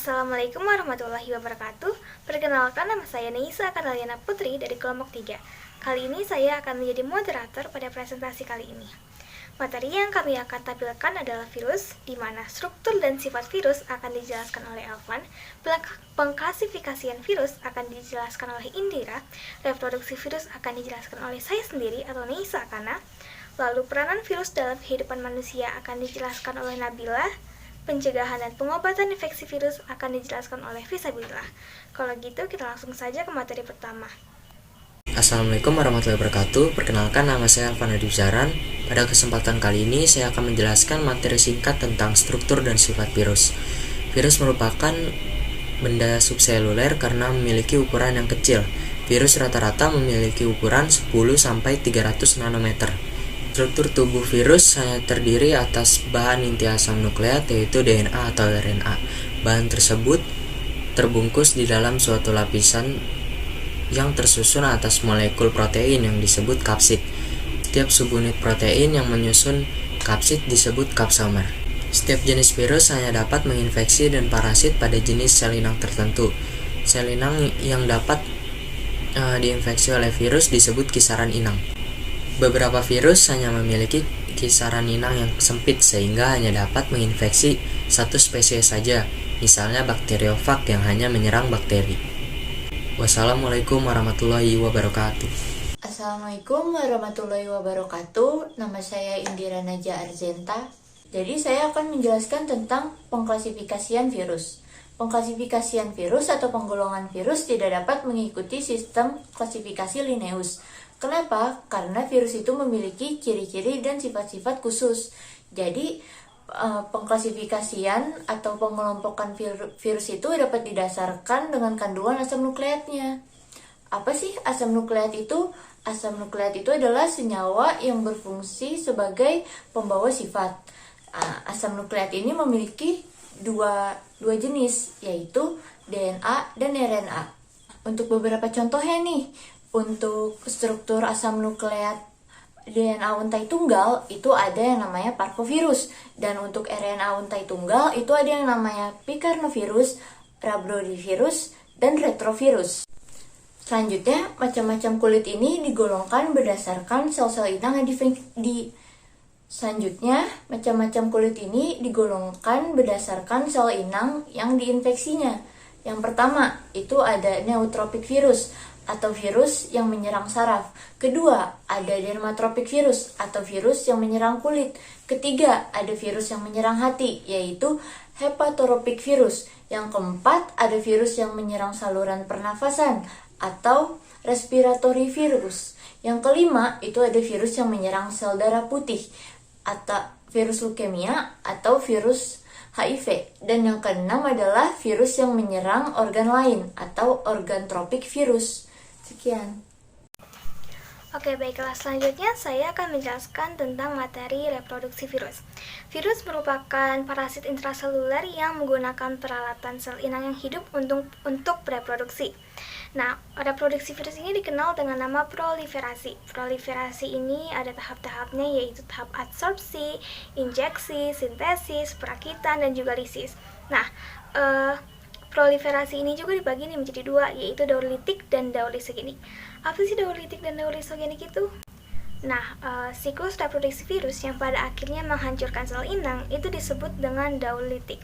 Assalamualaikum warahmatullahi wabarakatuh. Perkenalkan, nama saya Neisa Karaliana Putri dari kelompok 3. Kali ini saya akan menjadi moderator pada presentasi kali ini. Materi yang kami akan tampilkan adalah virus, di mana struktur dan sifat virus akan dijelaskan oleh Elvan, pengklasifikasian virus akan dijelaskan oleh Indira, reproduksi virus akan dijelaskan oleh saya sendiri atau Neisa Kana, lalu peranan virus dalam kehidupan manusia akan dijelaskan oleh Nabila, pencegahan dan pengobatan infeksi virus akan dijelaskan oleh Fisabilillah. Kalau gitu, kita langsung saja ke materi pertama. Assalamualaikum warahmatullahi wabarakatuh. Perkenalkan, nama saya Alvan Adib Zaran. Pada kesempatan kali ini, saya akan menjelaskan materi singkat tentang struktur dan sifat virus. Virus merupakan benda subseluler karena memiliki ukuran yang kecil. Virus rata-rata memiliki ukuran 10-300 nanometer. Struktur tubuh virus hanya terdiri atas bahan inti asam nukleat, yaitu DNA atau RNA. Bahan tersebut terbungkus di dalam suatu lapisan yang tersusun atas molekul protein yang disebut kapsid. Setiap subunit protein yang menyusun kapsid disebut kapsomer. Setiap jenis virus hanya dapat menginfeksi dan parasit pada jenis sel inang tertentu. Sel inang yang dapat diinfeksi oleh virus disebut kisaran inang. Beberapa virus hanya memiliki kisaran inang yang sempit sehingga hanya dapat menginfeksi satu spesies saja, misalnya bakteriofag yang hanya menyerang bakteri. Wassalamualaikum warahmatullahi wabarakatuh. Assalamualaikum warahmatullahi wabarakatuh. Nama saya Indira Naja Arzenta. Jadi saya akan menjelaskan tentang pengklasifikasian virus. Pengklasifikasian virus atau penggolongan virus tidak dapat mengikuti sistem klasifikasi Linnaeus. Kenapa? Karena virus itu memiliki ciri-ciri dan sifat-sifat khusus. Jadi, pengklasifikasian atau pengelompokan virus itu dapat didasarkan dengan kandungan asam nukleatnya. Apa sih asam nukleat itu? Asam nukleat itu adalah senyawa yang berfungsi sebagai pembawa sifat. Asam nukleat ini memiliki dua jenis, yaitu DNA dan RNA. Untuk beberapa contohnya nih, untuk struktur asam nukleat DNA untai tunggal itu ada yang namanya parvovirus, dan untuk RNA untai tunggal itu ada yang namanya picarnovirus, rhabdovirus, dan retrovirus. Selanjutnya, macam-macam kulit ini digolongkan berdasarkan sel-sel inang yang sel inang yang diinfeksinya. Yang pertama, itu ada neutropik virus atau virus yang menyerang saraf. Kedua, ada dermatropik virus atau virus yang menyerang kulit. Ketiga, ada virus yang menyerang hati, yaitu hepatoropik virus. Yang keempat, ada virus yang menyerang saluran pernafasan atau respiratory virus. Yang kelima, itu ada virus yang menyerang sel darah putih atau virus leukemia atau virus HIV. Dan yang keenam adalah virus yang menyerang organ lain atau organtropik virus. Sekian. Oke, baiklah, selanjutnya saya akan menjelaskan tentang materi reproduksi virus. Virus merupakan parasit intraseluler yang menggunakan peralatan sel inang yang hidup untuk bereproduksi. Nah, reproduksi virus ini dikenal dengan nama proliferasi. Proliferasi ini ada tahap-tahapnya, yaitu tahap adsorpsi, injeksi, sintesis, perakitan, dan juga lisis. Nah, proliferasi ini juga dibagi menjadi dua, yaitu daur litik dan daur lisogenik. Apa sih daur litik dan daur lisogenik itu? Nah, siklus reproduksi virus yang pada akhirnya menghancurkan sel inang itu disebut dengan daur litik.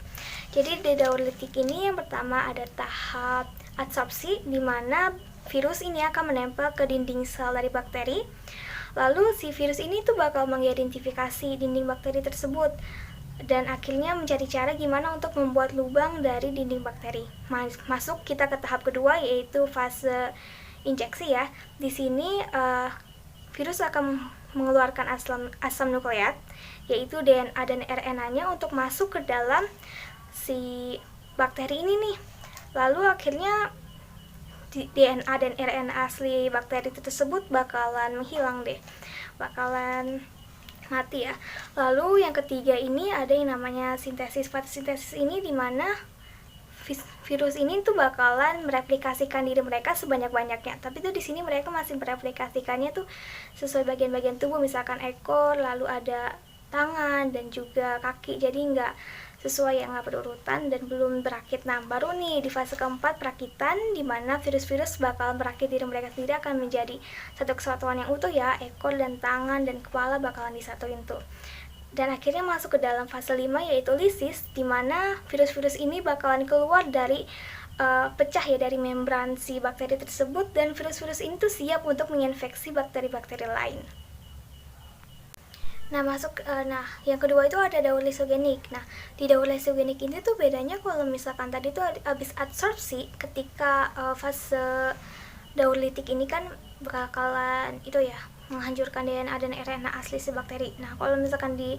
Jadi di daur litik ini yang pertama ada tahap adsorpsi, di mana virus ini akan menempel ke dinding sel dari bakteri. Lalu si virus ini tuh bakal mengidentifikasi dinding bakteri tersebut dan akhirnya mencari cara gimana untuk membuat lubang dari dinding bakteri. Masuk kita ke tahap kedua, yaitu fase injeksi ya. Di sini virus akan mengeluarkan asam nukleat, yaitu DNA dan RNA-nya untuk masuk ke dalam si bakteri ini nih. Lalu akhirnya DNA dan RNA asli bakteri tersebut bakalan menghilang deh, bakalan mati ya. Lalu yang ketiga ini ada yang namanya sintesis. Sintesis ini dimana virus ini tuh bakalan mereplikasikan diri mereka sebanyak-banyaknya. Tapi tuh di sini mereka masih mereplikasikannya tuh sesuai bagian-bagian tubuh, misalkan ekor, lalu ada tangan dan juga kaki. Jadi nggak sesuai yang berurutan dan belum berakit. Nah, baru nih di fase keempat perakitan, di mana virus-virus bakal berakit diri mereka sendiri akan menjadi satu kesatuan yang utuh ya, ekor dan tangan dan kepala bakalan disatuin tuh. Dan akhirnya masuk ke dalam fase 5 yaitu lisis, di mana virus-virus ini bakalan keluar dari pecah ya dari membran si bakteri tersebut, dan virus-virus ini tuh siap untuk menginfeksi bakteri-bakteri lain. Nah, yang kedua itu ada daur lisogenik. Nah, di daur lisogenik ini tuh bedanya kalau misalkan tadi tuh habis adsorpsi, ketika fase daur litik ini kan bakalan itu ya menghancurkan DNA dan RNA asli si bakteri. Nah, kalau misalkan di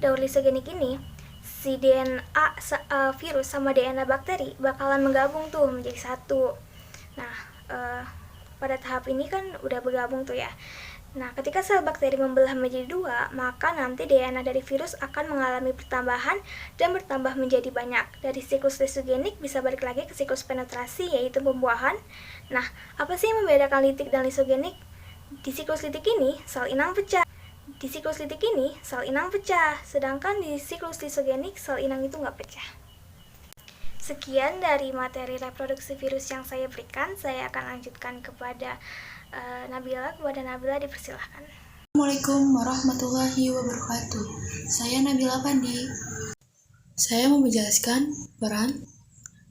daur lisogenik ini si DNA virus sama DNA bakteri bakalan menggabung tuh menjadi satu. Nah, pada tahap ini kan udah bergabung tuh ya. Nah, ketika sel bakteri membelah menjadi dua, maka nanti DNA dari virus akan mengalami pertambahan dan bertambah menjadi banyak. Dari siklus lisogenik bisa balik lagi ke siklus penetrasi, yaitu pembuahan. Nah, apa sih yang membedakan litik dan lisogenik? Di siklus litik ini, sel inang pecah. Sedangkan di siklus lisogenik, sel inang itu nggak pecah. Sekian dari materi reproduksi virus yang saya berikan. Saya akan lanjutkan kepada Nabila. Kepada Nabila dipersilahkan. Assalamualaikum warahmatullahi wabarakatuh. Saya Nabila Pandi. Saya mau menjelaskan peran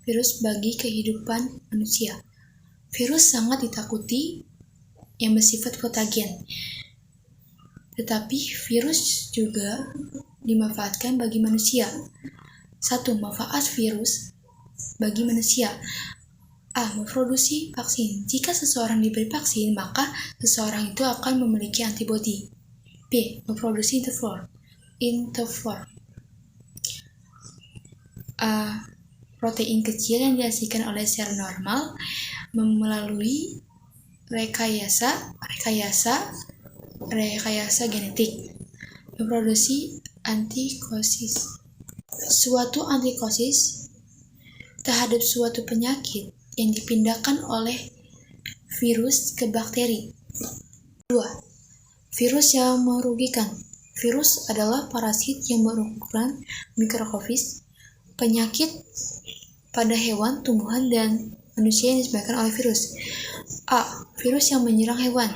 virus bagi kehidupan manusia. Virus sangat ditakuti yang bersifat patogen. Tetapi virus juga dimanfaatkan bagi manusia. 1. Manfaat virus bagi manusia. A. Memproduksi vaksin. Jika seseorang diberi vaksin, maka seseorang itu akan memiliki antibodi. B. Memproduksi interferon. A. Protein kecil yang dihasilkan oleh sel normal melalui rekayasa genetik. Memproduksi antikosis. Suatu antikosis terhadap suatu penyakit yang dipindahkan oleh virus ke bakteri. 2. Virus yang merugikan. Virus adalah parasit yang berukuran mikroskopis. Penyakit pada hewan, tumbuhan, dan manusia yang disebabkan oleh virus. A. Virus yang menyerang hewan.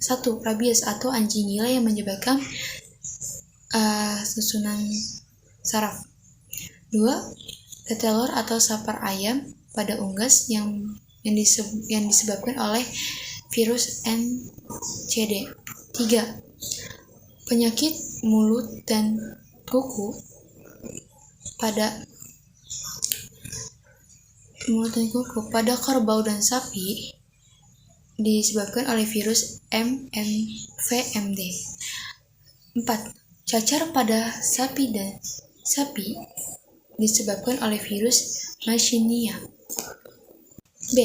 1. Rabies atau anjing gila yang menyebabkan susunan saraf. 2. Telur atau sapar ayam pada unggas yang disebabkan oleh virus NCD. 3. Penyakit mulut dan kuku pada kerbau dan sapi disebabkan oleh virus VMD. 4. Cacar pada sapi disebabkan oleh virus Yersinia. B.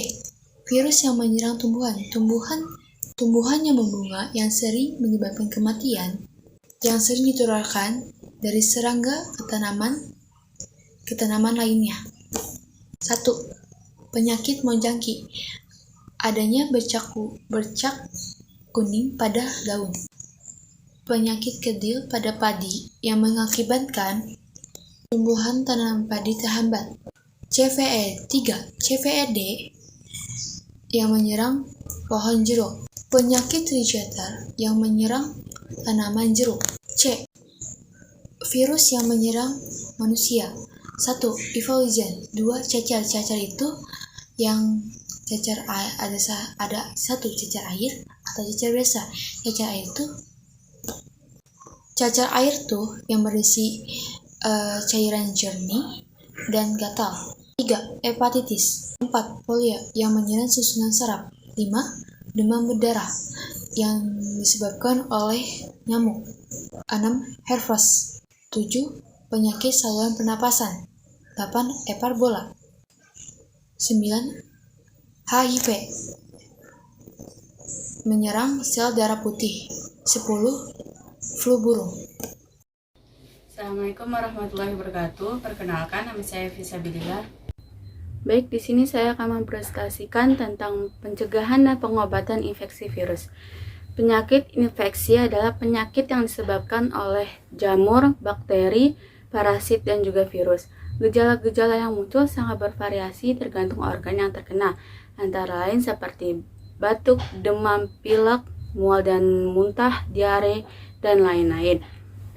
Virus yang menyerang tumbuhan. Tumbuhan yang membunga yang sering menyebabkan kematian, yang sering ditularkan dari serangga ke tanaman lainnya. 1. Penyakit monjangki. Adanya bercak kuning pada daun. Penyakit kedil pada padi yang mengakibatkan tumbuhan tanaman padi terhambat. CVD yang menyerang pohon jeruk. Penyakit trichota yang menyerang tanaman jeruk. C. Virus yang menyerang manusia. 1. Influenza. 2. Cacar. Cacar itu yang cacar air, ada 1 cacar air atau cacar biasa. Cacar air tuh yang berisi cairan jernih dan gatal. 3. Hepatitis. 4. Polio yang menyerang susunan saraf. 5. Demam berdarah yang disebabkan oleh nyamuk. 6. Herpes. 7. Penyakit saluran pernapasan. 8. Ebola. 9. HIV menyerang sel darah putih. 10. Flu burung. Assalamualaikum warahmatullahi wabarakatuh. Perkenalkan, nama saya Fisabilillah. Baik, di sini saya akan mempresentasikan tentang pencegahan dan pengobatan infeksi virus. Penyakit infeksi adalah penyakit yang disebabkan oleh jamur, bakteri, parasit, dan juga virus. Gejala-gejala yang muncul sangat bervariasi tergantung organ yang terkena, antara lain seperti batuk, demam, pilek, mual dan muntah, diare, dan lain-lain.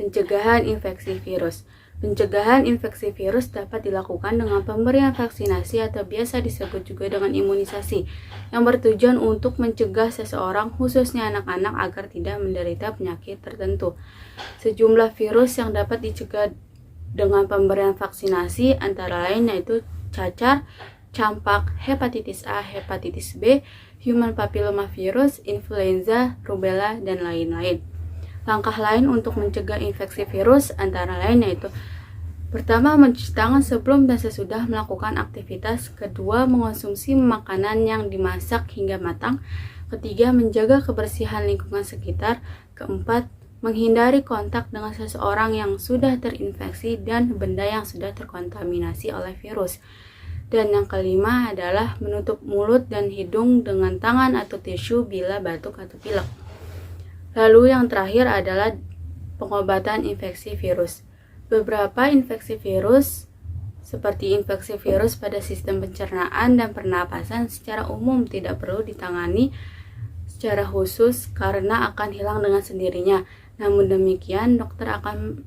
Pencegahan infeksi virus. Pencegahan infeksi virus dapat dilakukan dengan pemberian vaksinasi atau biasa disebut juga dengan imunisasi, yang bertujuan untuk mencegah seseorang, khususnya anak-anak, agar tidak menderita penyakit tertentu. Sejumlah virus yang dapat dicegah dengan pemberian vaksinasi antara lain yaitu cacar, campak, hepatitis A, hepatitis B, human papillomavirus, influenza, rubella, dan lain-lain. Langkah lain untuk mencegah infeksi virus antara lain yaitu: pertama, mencuci tangan sebelum dan sesudah melakukan aktivitas. Kedua, mengonsumsi makanan yang dimasak hingga matang. Ketiga, menjaga kebersihan lingkungan sekitar. Keempat, menghindari kontak dengan seseorang yang sudah terinfeksi dan benda yang sudah terkontaminasi oleh virus. Dan yang kelima adalah menutup mulut dan hidung dengan tangan atau tisu bila batuk atau pilek. Lalu yang terakhir adalah pengobatan infeksi virus. Beberapa infeksi virus seperti infeksi virus pada sistem pencernaan dan pernapasan secara umum tidak perlu ditangani secara khusus karena akan hilang dengan sendirinya. Namun demikian, dokter akan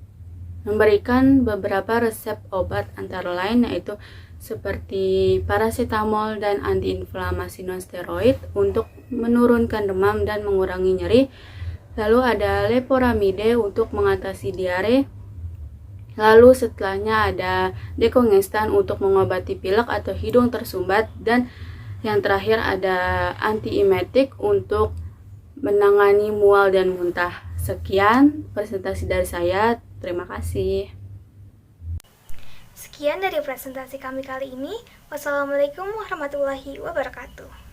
memberikan beberapa resep obat antara lain yaitu seperti paracetamol dan antiinflamasi non-steroid untuk menurunkan demam dan mengurangi nyeri. Lalu ada leporamide untuk mengatasi diare. Lalu setelahnya ada dekongestan untuk mengobati pilek atau hidung tersumbat. Dan yang terakhir ada antiemetik untuk menangani mual dan muntah. Sekian presentasi dari saya. Terima kasih. Sekian dari presentasi kami kali ini. Wassalamualaikum warahmatullahi wabarakatuh.